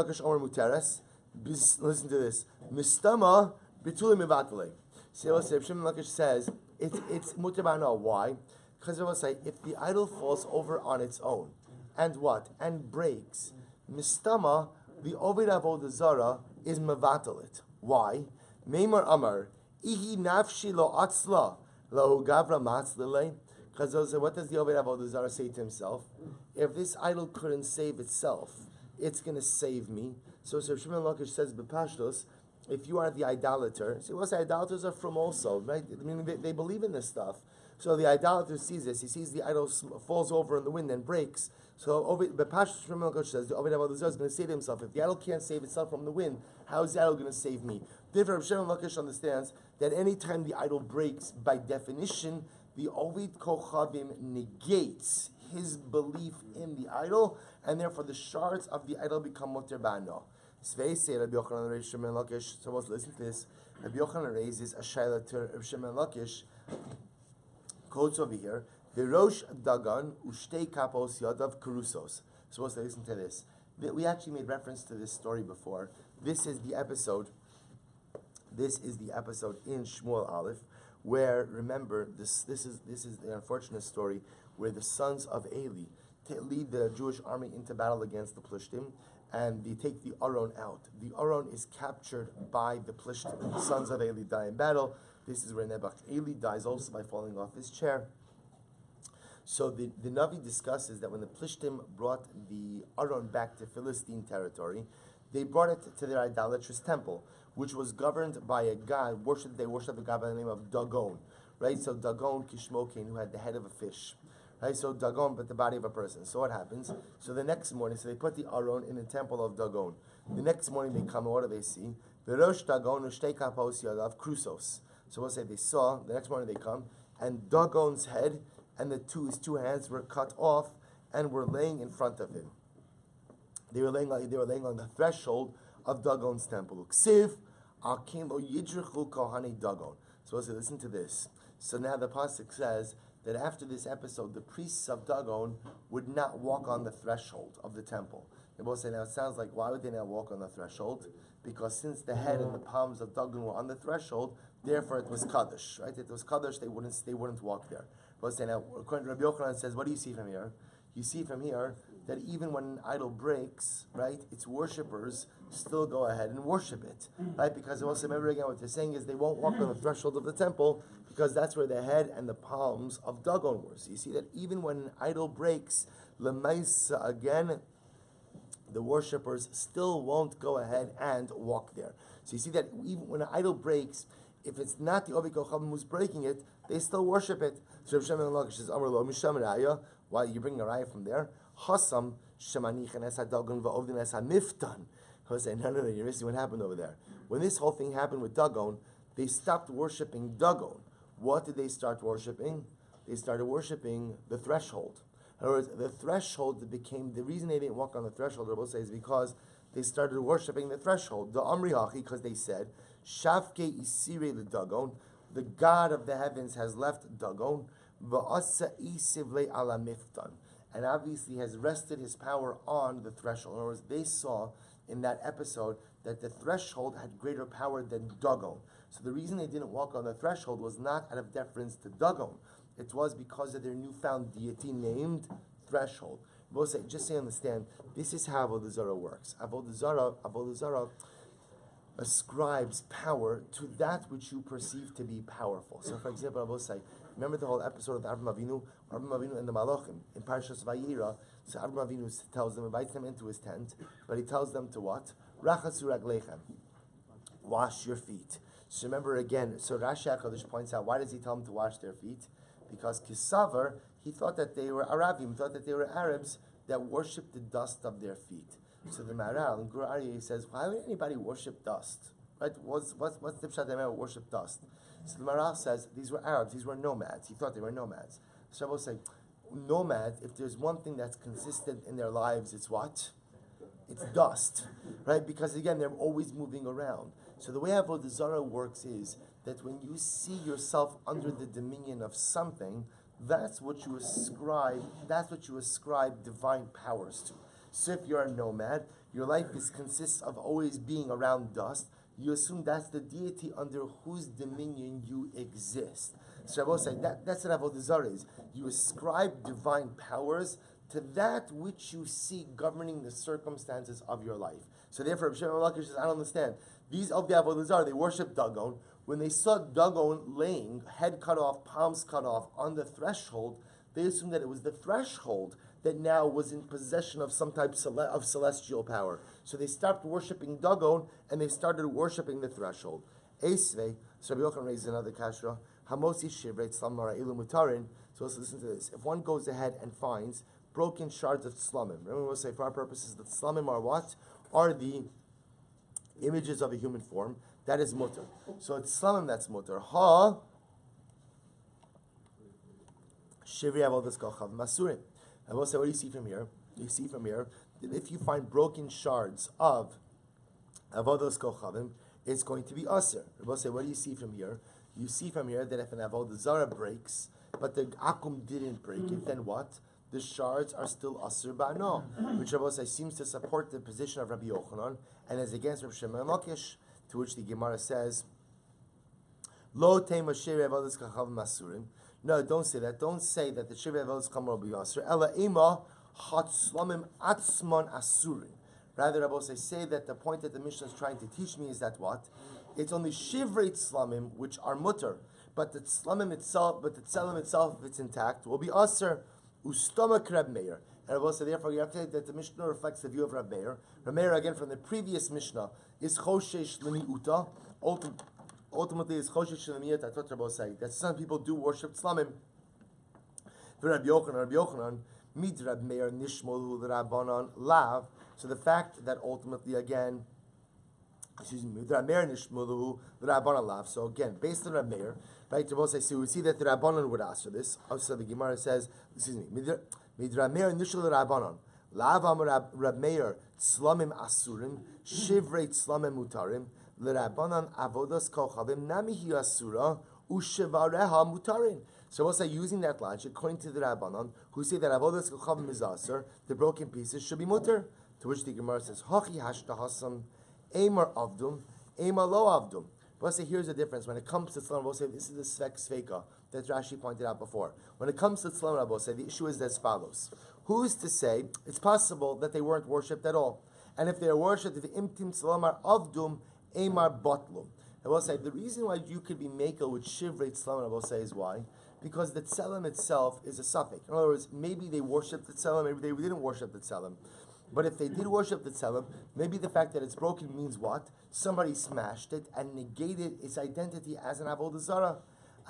to this. Mistama bituli mivatale. See what Reb Shimon Lakish says? It's mutabana. Why? Because it will say if the idol falls over on its own, and what? And breaks. Mistama, the Oved Avodah Zara is mevatalit. Why? Meimar Amar. Ihi nafshi lo atzla lo gavra matzlile. Because what does the Oved Avodah Zara say to himself? If this idol couldn't save itself, it's going to save me. So Shimon Lakish says, B'pashtos, if you are the idolater, see what idolaters are from also, right? I mean, they believe in this stuff. So the idolater sees this. He sees the idol falls over in the wind and breaks. So B'pashtos, Shimon Lakish says, the Oved Avodah Zara is going to say to himself, if the idol can't save itself from the wind, how is the idol going to save me? Therefore, Shimon Lakish understands that any time the idol breaks, by definition, the Ovid Kochavim negates his belief in the idol, and therefore the shards of the idol become muter bano. Svei say Rabbi Yochanan Reish Shimon Lakish. So let's listen to this. Rabbi Yochanan raises a shaila to Rabbi Shimon Lakish. Quotes over here. The Rosh Dagan Ushtei Kapos Yadav Kurusos. So let's listen to this. We actually made reference to this story before. This is the episode in Shmuel Aleph, where remember this is the unfortunate story where the sons of Eli lead the Jewish army into battle against the Plishtim, and they take the Aron out. The Aron is captured by the Plishtim. The sons of Eli die in battle. This is where Nebuch Eli dies also by falling off his chair. So the Navi discusses that when the Plishtim brought the Aron back to Philistine territory, they brought it to their idolatrous temple, which was governed by a god. They worshipped a god by the name of Dagon, right? So Dagon Kishmokin, who had the head of a fish, right? So Dagon, but the body of a person. So what happens? So the next morning, so they put the Aron in the temple of Dagon. The next morning they come, and what do they see? Verosh Dagon Ushtei Kapos Yadav Krusos. So we'll say they saw. The next morning they come, and Dagon's head and his two hands were cut off and were laying in front of him. They were laying on the threshold of Dagon's temple. Ksiv Akim lo yidrichu kohane Dagon. So listen to this. So now the pasuk says that after this episode, the priests of Dagon would not walk on the threshold of the temple. They both say, now it sounds like, why would they not walk on the threshold? Because since the head and the palms of Dagon were on the threshold, therefore it was kaddish, right? It was kaddish. They wouldn't walk there. But say now, according to Rabbi Yochanan says, what do you see from here? You see from here that even when an idol breaks, right, its worshippers still go ahead and worship it, right? Because also remember again what they're saying is they won't walk on the threshold of the temple because that's where the head and the palms of Dagon were. So you see that even when an idol breaks, lemaisa again, the worshippers still won't go ahead and walk there. So you see that even when an idol breaks, if it's not the Ovi Kochavim who's breaking it, they still worship it. So Rav Shimon Lakish says, Amar lo misham raya. Why you bring a raya from there? Hasam shemanichen es hadagon va'ovdin es hamiftan. I say, no, you're missing what happened over there. When this whole thing happened with Dagon, they stopped worshiping Dagon. What did they start worshiping? They started worshiping the threshold. In other words, the threshold became, the reason they didn't walk on the threshold, Rabbi say, is because they started worshiping the threshold. The Amri Hachi, because they said, Shavke Isire the Dagon, the God of the heavens has left Dagon, Va'asa Isivle ala Miftan. and obviously has rested his power on the threshold. In other words, they saw in that episode that the threshold had greater power than Dagon. So the reason they didn't walk on the threshold was not out of deference to Dagon. It was because of their newfound deity named threshold. Just so you understand, this is how Avoda Zara works. Avoda Zara ascribes power to that which you perceive to be powerful. So, for example, I will say, remember the whole episode of Avram Avinu and the Malachim in Parshas Vayira. So Avram Avinu tells them, invites them into his tent, but he tells them to what? Rachasu raglechem, wash your feet. So remember again. So Rashi HaKadosh points out, why does he tell them to wash their feet? Because Kisavar, he thought that they were Arabim, thought that they were Arabs that worshipped the dust of their feet. So the Maral in Gur Aryeh says, why would anybody worship dust? Right? What's the pshat they worship dust? So the Maral says these were Arabs, these were nomads. He thought they were nomads. So I will say, nomads, if there's one thing that's consistent in their lives, it's what? It's dust, right? Because again, they're always moving around. So the way Avodah Zara works is that when you see yourself under the dominion of something, that's what you ascribe divine powers to. So if you're a nomad, your life consists of always being around dust. You assume that's the deity under whose dominion you exist. So I will say that's what Avodah Zara is. You ascribe divine powers to that which you see governing the circumstances of your life. So therefore, Rabbi Shmuel Silber says, I don't understand. These of the Avodah Zara, they worship Dagon. When they saw Dagon laying, head cut off, palms cut off, on the threshold, they assumed that it was the threshold that now was in possession of some type of celestial power. So they stopped worshipping Dagon and they started worshipping the threshold. Esvei, so Rabbi Yochanan raises another kasha. Hamosi shivrei tzlamara ilu mutarin. So let's listen to this. If one goes ahead and finds broken shards of tzlamim, remember we'll say for our purposes that tzlamim are what? Are the images of a human form. That is mutter. So it's tzlamim that's mutter. Ha shivri avodas kochav masurim. I will say, what do you see from here? You see from here that if you find broken shards of avodas kochavim, it's going to be aser. I will say, what do you see from here? You see from here that if an avodah zara breaks, but the akum didn't break it, then what? The shards are still aser ba'no, which I will say seems to support the position of Rabbi Yochanan and is against Rabbi Shimon Lakish, to which the Gemara says, Lo tema shiri avodas kochavim masurim. No, don't say that. Don't say that the Shivei Avodas Kamar will be Yasser. Ela ima hat slamim atzman asurin. Rather, Rabbi say that the point that the Mishnah is trying to teach me is that what? It's only Shivrei Tzlamim which are mutter, but the Tzlamim itself, but the Tzelim itself, if it's intact, will be Aser. Ustama Reb Meir. And Rabbi say, therefore, you have to say that the Mishnah reflects the view of Reb Meir. Reb Meir, again, from the previous Mishnah, is Choshesh Lini Uta. Ultimately, it's Choshesh Shalomiyat. That's what Rabbi say. That some people do worship Tzlamim. For Rabbi Yochanan, Mid Rab Meir Nishmolu Rabbanon Lav. So the fact that ultimately, again, Mid Rab Meir Nishmolu Rabbanon Lav. So again, based on Rab Meir, right? Rabbi say, so we see that the Rabbanon would answer this. Also, the Gemara says, Mid Rab Meir Nishmolu Rabbanon Lav Amar Rab Meir Tzlamim Asurim Shivrei Tzlamim Mutarim. L'Rabbanan avodas kochavim namihi asura u'shevareha mutarin. So we'll say using that logic, according to the Rabbanan, who say that avodas kochavim is asur, the broken pieces should be mutar. To which the Gemara says, Hachi hashtahasam, Amar avdum, Amar lo avdum. We'll say here's the difference. When it comes to tzlam, we'll say this is the svek sveika that Rashi pointed out before. When it comes to tzlam, we'll say the issue is as follows. Who is to say it's possible that they weren't worshipped at all? And if they are worshipped, if imtim tzlamar avdum, Amar Botlum. I will say the reason why you could be makel with Shivrei Tzlamim, I will say, is why? Because the Tzelem itself is a suffix. In other words, maybe they worshipped the Tzelem, maybe they didn't worship the Tzelem. But if they did worship the Tzelem, maybe the fact that it's broken means what? Somebody smashed it and negated its identity as an Avodah Zara.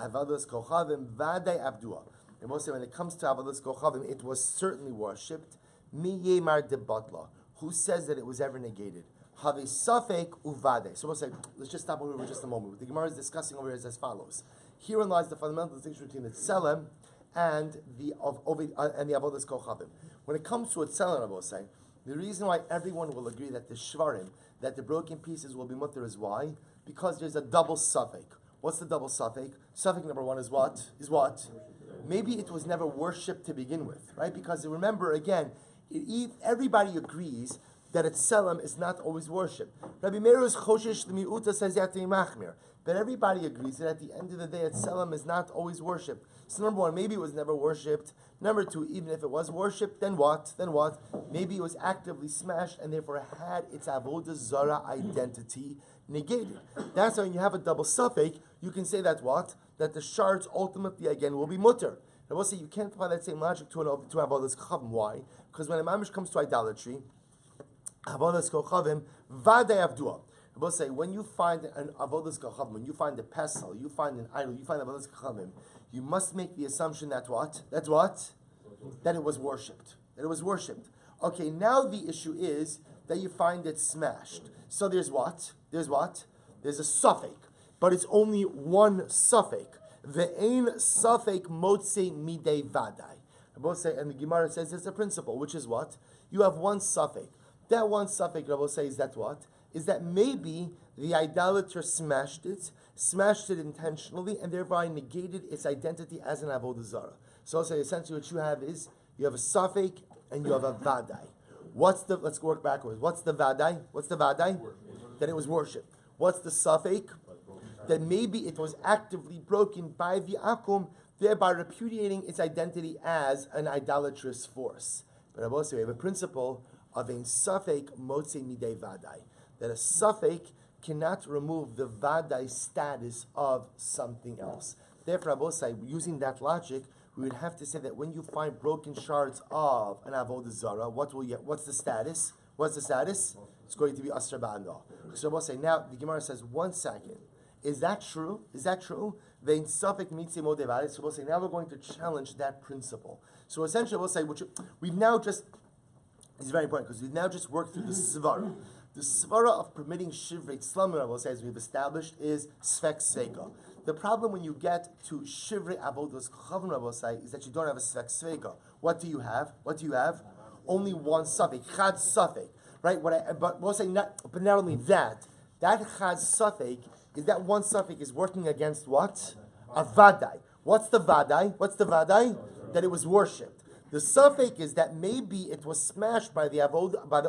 Avodas Kochavim Vadei Avdua. I will say when it comes to Avodas Kochavim, it was certainly worshipped. Mi Yemar de Botla. Who says that it was ever negated? Have a safek uvade. So we'll say, let's just stop over here for just a moment. What the Gemara is discussing over here is as follows. Herein lies the fundamental distinction between the tzelem and the avodas kochavim. When it comes to a tzelem, I will say, the reason why everyone will agree that the shvarim, that the broken pieces will be mutter is why? Because there's a double safek. What's the double safek? Safek number one is what? maybe it was never worshipped to begin with, right? Because remember, again, everybody agrees that a tselem is not always worshipped. Rabbi Meir's Choshesh L'mi'uta says you have to be machmir. But everybody agrees that at the end of the day, a tselem is not always worshipped. So number one, maybe it was never worshipped. Number two, even if it was worshipped, then what? Then what? Maybe it was actively smashed and therefore had its Avoda Zara identity negated. That's why when you have a double suffix, you can say that what? That the shards ultimately again will be mutter. I will say you can't apply that same logic to Avoda's Chavim. Why? Because when a mamish comes to idolatry, Avoda's Chavim, Vadei Avdua. I will say, when you find an Avoda's Chavim, when you find a pesel, you find an idol, you find Avoda's Chavim, you must make the assumption that what? That's what? That it was worshipped. That it was worshipped. Okay, now the issue is that you find it smashed. So there's what? There's what? There's a suffix. But it's only one suffix. Ve'ein suffix motze midei vadai. I will say, and the Gemara says there's a principle, which is what? You have one suffix. That one suffix, I will say, is that what? Is that maybe the idolater smashed it intentionally, and thereby negated its identity as an Avodah Zara. So I'll say essentially what you have is, you have a suffix and you have a vadai. Let's work backwards. What's the vadai? That it was worshipped. What's the suffix? That maybe it was actively broken by the akum, thereby repudiating its identity as an idolatrous force. But I will say we have a principle of a suffix motze midei vadai, that a suffix cannot remove the vadai status of something else. Therefore, I will say, using that logic, we would have to say that when you find broken shards of an Avodah Zara, what's the status? What's the status? It's going to be Asr Ba'anah. So I will say, now, the Gemara says, 1 second. Is that true? Is that true? Then suffix meets modei vadai. So we'll say, now we're going to challenge that principle. So essentially, we'll say, we've now just, it's very important, because we've now just worked through the Svara. The svara of permitting shivrei tzlamim, I will say, as we've established, is svek sveka. The problem when you get to shivrei avodas chavim, I will say, is that you don't have a svek sveka. What do you have? Only one suffix, chad suffix, right? But we'll say but not only that. That chad suffix is that one suffix is working against what? A vadai. What's the vadai? That it was worshipped. The suffix is that maybe it was smashed by the avodah, by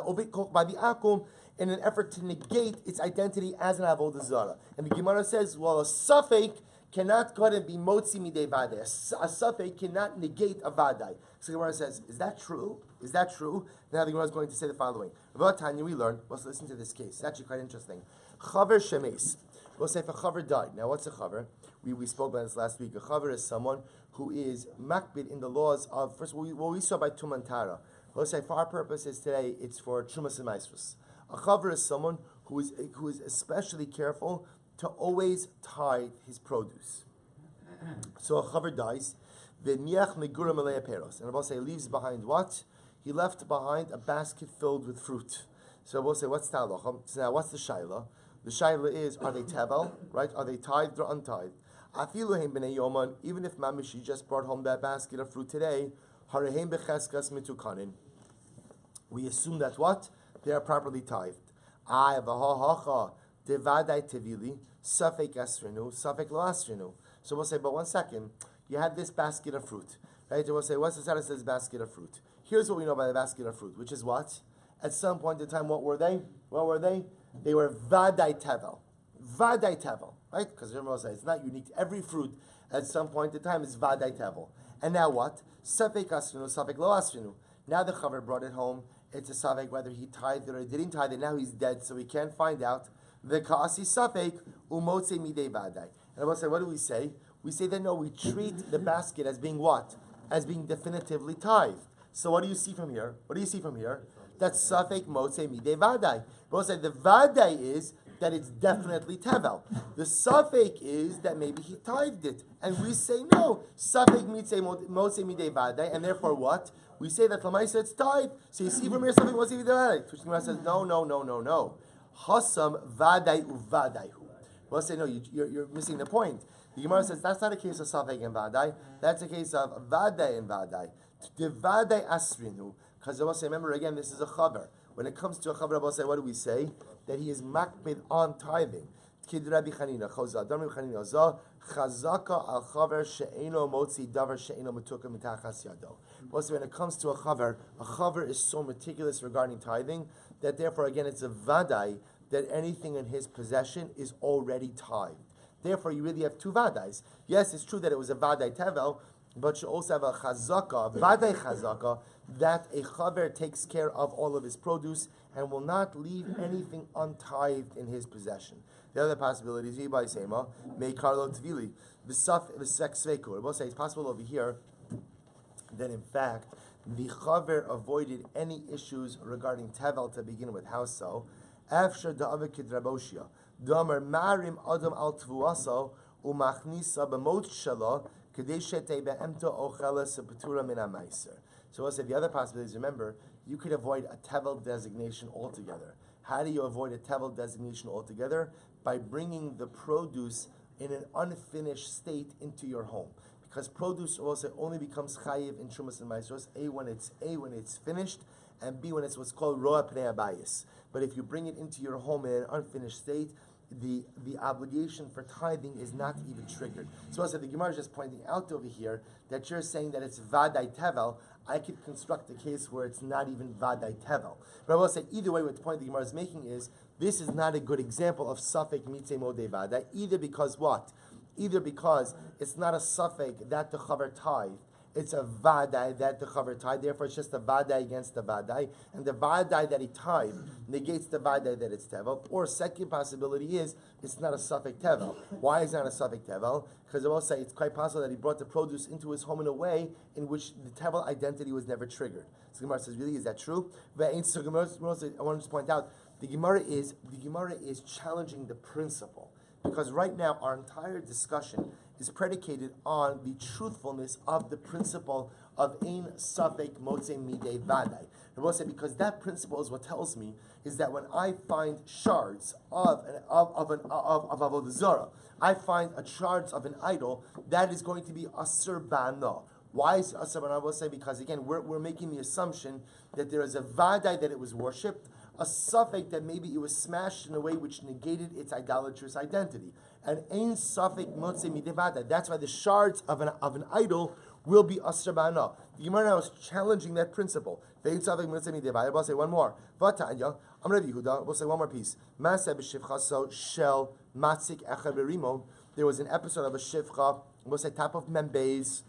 the akum, in an effort to negate its identity as an Avodah Zara. And the Gemara says, well, a suffix cannot go and be motzi midei vadai. A suffix cannot negate a vadai. So the Gemara says, is that true? Is that true? Now the Gemara is going to say the following. About Tanya, we learn, let's listen to this case. It's actually quite interesting. Chaver shemes. We'll say if a chaver died. Now what's a chaver? We spoke about this last week. A chaver is someone who is makbid in the laws of, first what we saw by Tumantara. We'll say for our purposes today, it's for Trumas and Maisrus. A chaver is someone who is especially careful to always tithe his produce. So a chaver dies, v'niach megura melei peros, and I will say leaves behind what? He left behind a basket filled with fruit. So I will say, what's ta'alocha? So now, what's the shaila? The shaila is, are they tevel, right? Are they tithed or untithed? Afilu b'nei yoman, even if mamishi just brought home that basket of fruit today, harehem b'cheskas mitukanin. We assume that what? They are properly tithed. I v'ha devadai tevili safek asrenu safek lo asrenu. So we'll say, but 1 second, you had this basket of fruit, right? We'll say, what's the status of this basket of fruit? Here's what we know by the basket of fruit, which is what? At some point in time, what were they? They were vadai tevel, right? Because remember, I'll say it's not unique. Every fruit at some point in time is vadai tevel. And now what? Safek asrenu safek lo asrenu. Now the chaver brought it home. It's a suffix whether he tithed or he didn't tithe it. Now he's dead, so we can't find out. The kaasi suffix umotze midei vadai. And I will say, what do we say? We say that no, we treat the basket as being what? As being definitively tithed. So what do you see from here? That suffix motze midei vadai. We'll say the vadai is that it's definitely tevel. The suffix is that maybe he tithed it, and we say no. Suffix motze midei vadai, and therefore what? We say that Lamaisa it's tied. So you see from here something was even vadai. Which the Gemara says, no. Hasam vadai uvadaihu. We'll say, no, you're missing the point. The Gemara says that's not a case of Safek and Vadai. That's a case of Vadai and Vadai. The Vadai asrinu. Because I will say, remember again, this is a chaver. When it comes to a chaver, I will say, what do we say? That he is makbid on tithing. Kid Rabbi Chanina, Chazah, Rabbi Chanina, Zah, Chazaka al Chaver she'eno motzi davar she'eno metuka mitachas yado. Also, when it comes to a chaver is so meticulous regarding tithing that therefore, again, it's a vadai that anything in his possession is already tithed. Therefore, you really have two vadais. Yes, it's true that it was a vadai tevel, but you also have a chazaka, vadai chazaka, that a chaver takes care of all of his produce and will not leave anything untithed in his possession. The other possibility is by Sema, may Karlo Tvili, the sex sveikur. We'll say it's possible over here that in fact the chaver avoided any issues regarding tevel to begin with. How so? After the avekid raboshia, damer marim adam al tvuaso umachnisa b'mot shala kedei shetei be'emta ochela sepetura min ha'maiser. So we'll say the other possibility is, remember, you could avoid a tevel designation altogether. How do you avoid a tevel designation altogether? By bringing the produce in an unfinished state into your home. Because produce also only becomes chayiv in Trumas and Maasros, A when it's finished, and B when it's what's called roa pnei abayis. But if you bring it into your home in an unfinished state, the obligation for tithing is not even triggered. So also the Gemara is just pointing out over here that you're saying that it's vadai tevel. I could construct a case where it's not even vadai tevel. But I will say either way, what the point the Gemara is making is this is not a good example of safek mitzeh modei vadai. Either because what? Either because it's not a safek that the chaver tithe, it's a vadai that the chaver tithe. Therefore, it's just a vadai against the vadai, and the vadai that he tithe negates the vadai that it's tevel. Or second possibility is it's not a safek tevel. Why is it not a safek tevel? Because I will say it's quite possible that he brought the produce into his home in a way in which the tevel identity was never triggered. So Gemara says, really, is that true? I want to just point out the Gemara is challenging the principle. Because right now, our entire discussion is predicated on the truthfulness of the principle of ein safek motzei midei vadai. I will say because that principle is what tells me is that when I find shards of Avoda Zara, I find a shards of an idol, that is going to be asur bana. Why is it asur bana? I will say because again we're making the assumption that there is a vadai that it was worshipped, a safek that maybe it was smashed in a way which negated its idolatrous identity. And ein safek motzei midei vadai. That's why the shards of an idol will be asur bana. The Gemara now is challenging that principle. Ein safek motzei midei vadai. We'll say one more. Vatanya, I'm Rabbi Yehuda. We'll say one more piece. Maseh b'shivcha shel matzik echad berimon. There was an episode of a shivcha. We'll say top of membez.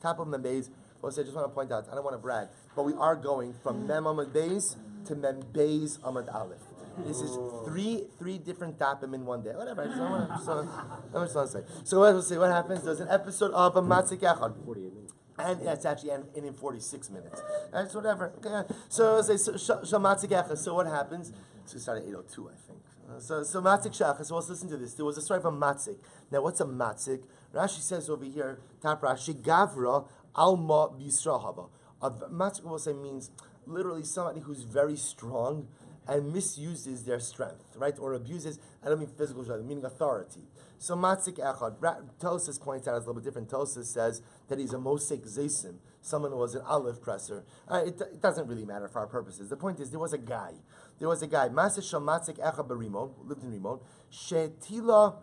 We'll say I just want to point out. I don't want to brag, but we are going from mem amad beis to mem beis amad aleph. This is three different tapim in one day. Whatever. I just want to say. So we'll say what happens. There's an episode of a matzik echad. 48 minutes. And that's actually in 46 minutes. That's whatever. Okay. So say matzik echad. So what happens? So we started at 8:02, I think. So matzik shachas. So let's listen to this. There was a story from matzik. Now what's a matzik? Rashi says over here, Tap Rashi, Gavra alma bisrahava. A matzik will say means literally somebody who's very strong and misuses their strength, right? Or abuses, I don't mean physical strength, meaning authority. So matzik echad, Tosis points out it's a little bit different. Tosis says that he's a mosek zaysim, someone who was an olive presser. It doesn't really matter for our purposes. The point is, there was a guy, Maseh shel matzik echad berimon, lived in Rimon, shetila,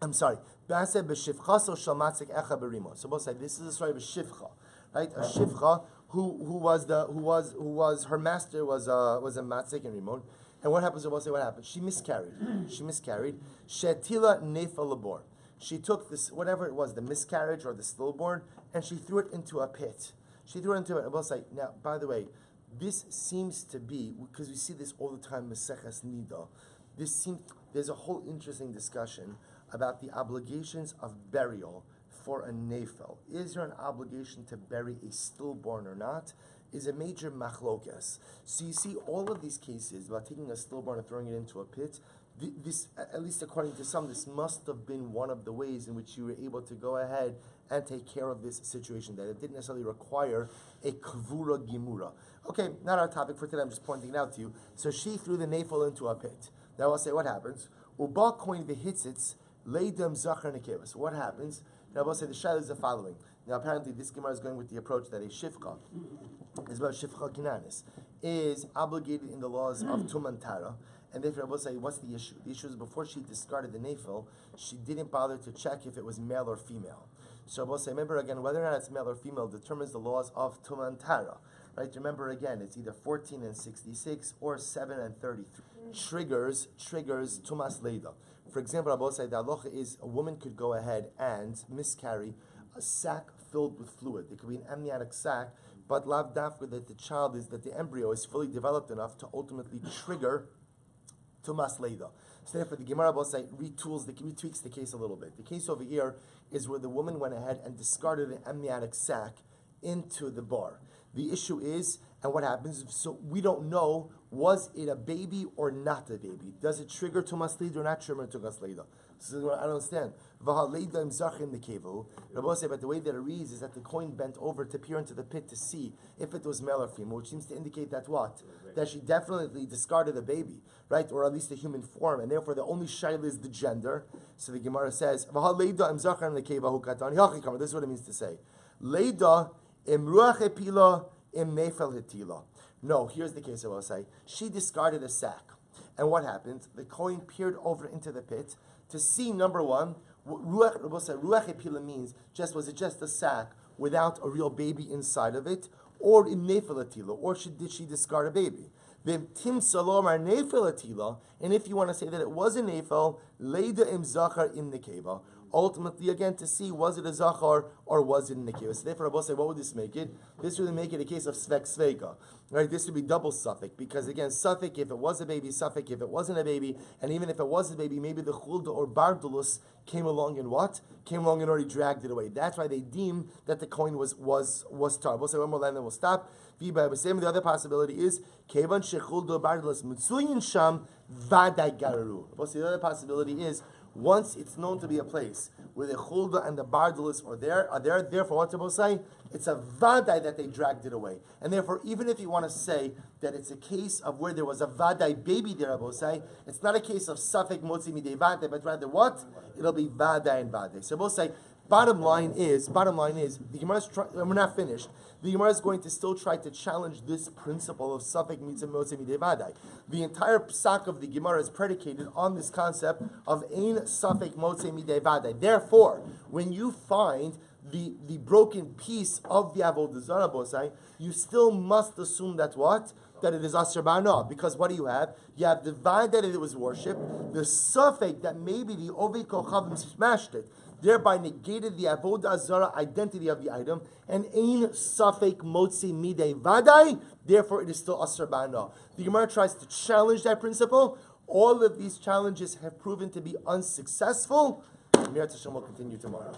I'm sorry, Maseh b'shivchaso shel matzik echad berimon. So we'll say, this is a story of a shivcha, right? A shivcha, who was her master was a matzik in Rimon, and what happens? We'll say what happened. She miscarried. Shetila nefa labor. She took this whatever it was, the miscarriage or the stillborn, and she threw it into a pit. And we'll say now. By the way, this seems to be because we see this all the time. Maseches Nida. There's a whole interesting discussion about the obligations of burial for a nefel. Is there an obligation to bury a stillborn or not? Is a major machlokas. So you see all of these cases about taking a stillborn and throwing it into a pit. This, at least according to some, this must have been one of the ways in which you were able to go ahead and take care of this situation, that it didn't necessarily require a kvura gimura. Okay, not our topic for today, I'm just pointing it out to you. So she threw the nefel into a pit. Now I'll say what happens. Uba coin v'hitzitz leidem zachar nekevas. What happens? Now I'll say the shayla is the following. Now apparently this Gemara is going with the approach that a shifcha is about shifcha kinanis, is obligated in the laws of tumantara, And therefore, I will say, what's the issue? The issue is before she discarded the nafil, she didn't bother to check if it was male or female. So I will say, remember again, whether or not it's male or female determines the laws of Tuma and Tara. Right? Remember again, it's either 14 and 66 or 7 and 33. Triggers Tumas Leida. For example, I will say the halacha is a woman could go ahead and miscarry a sac filled with fluid. It could be an amniotic sac, but lav dafka that the embryo is fully developed enough to ultimately trigger Tumas Leida. So therefore, the Gemara retweaks the case a little bit. The case over here is where the woman went ahead and discarded an amniotic sac into the bar. The issue is, and what happens, so we don't know, was it a baby or not a baby? Does it trigger Tumas Leida or not trigger Tumas Leida? So I don't understand. Rabbi say, but the way that it reads is that the coin bent over to peer into the pit to see if it was male or female, which seems to indicate that what? That she definitely discarded a baby, right? Or at least a human form, and therefore the only shaila is the gender. So the Gemara says, this is what it means to say. Leida im ruach epila im nefel hetila. No, here's the case I will say. She discarded a sack. And what happened? The coin peered over into the pit to see, number one, what ruach epila means, was it just a sack without a real baby inside of it, or in nefel hetila, or did she discard a baby? Tim salomar nefel hetila, and if you want to say that it was a nefel, leida im zachar im nekeva. Ultimately, again, to see was it a zachar or was it a nekeva. So therefore, Rabbi say, what would this make it? This would make it a case of svek sveka, right? This would be double suffix because again, suffix if it was a baby, suffix if it wasn't a baby, and even if it was a baby, maybe the chulda or bardulus came along and what? Came along and already dragged it away. That's why they deem that the coin was tar. We'll say one more line, then we'll stop. The other possibility is kevan shechulda bardulus mutzuyin sham vaday gararu. The other possibility is, once it's known to be a place where the chulda and the bardulus are there, therefore what's supposed to say? It's a vadai that they dragged it away. And therefore, even if you want to say that it's a case of where there was a vadai baby there, I will say, it's not a case of safek motzi midei vadai, but rather what? It'll be vadai and vadai. So we'll say, bottom line is, the Gemara's we're not finished. The Gemara is going to still try to challenge this principle of safek mitzvah motzi midei vadai. The entire psak of the Gemara is predicated on this concept of ein safek motzi midei vadai. Therefore, when you find the broken piece of the Avoda Zara bosai, you still must assume that what? That it is Asher Ba'ana. Because what do you have? You have the Vad that it was worshipped, the Safek that maybe the Ovei Kochavim smashed it, thereby negated the Avoda Zara identity of the item, and Ein Safek Motzi Midei Vadai, therefore it is still Asher Ba'ana. The Gemara tries to challenge that principle. All of these challenges have proven to be unsuccessful. Mir Hashem will continue tomorrow.